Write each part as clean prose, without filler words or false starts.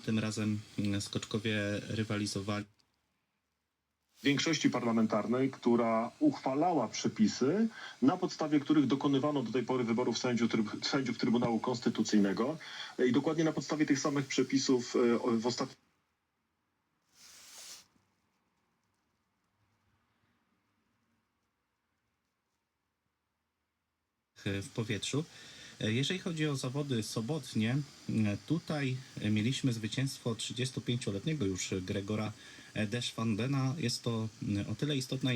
Tym razem skoczkowie rywalizowali. Większości parlamentarnej, która uchwalała przepisy, na podstawie których dokonywano do tej pory wyborów sędziów Trybunału Konstytucyjnego. I dokładnie na podstawie tych samych przepisów w ostatnim w powietrzu. Jeżeli chodzi o zawody sobotnie, tutaj mieliśmy zwycięstwo 35-letniego już Gregora Deschwandena. Jest to o tyle istotna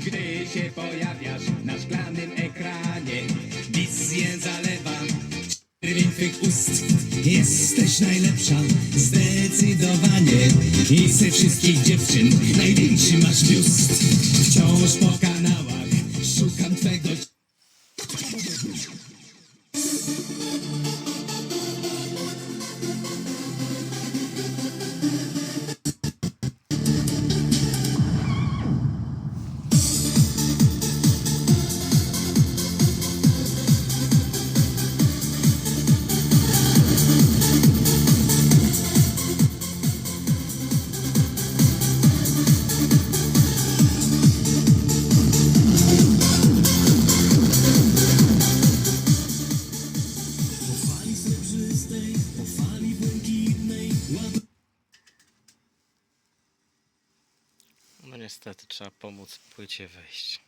Gdy się pojawiasz na szklanym ekranie, wizję zalewa czerwień twych ust. Jesteś najlepsza, zdecydowanie. I ze wszystkich dziewczyn największy masz biust. Wciąż po kanałach szukam twego. No niestety trzeba pomóc płycie wejść.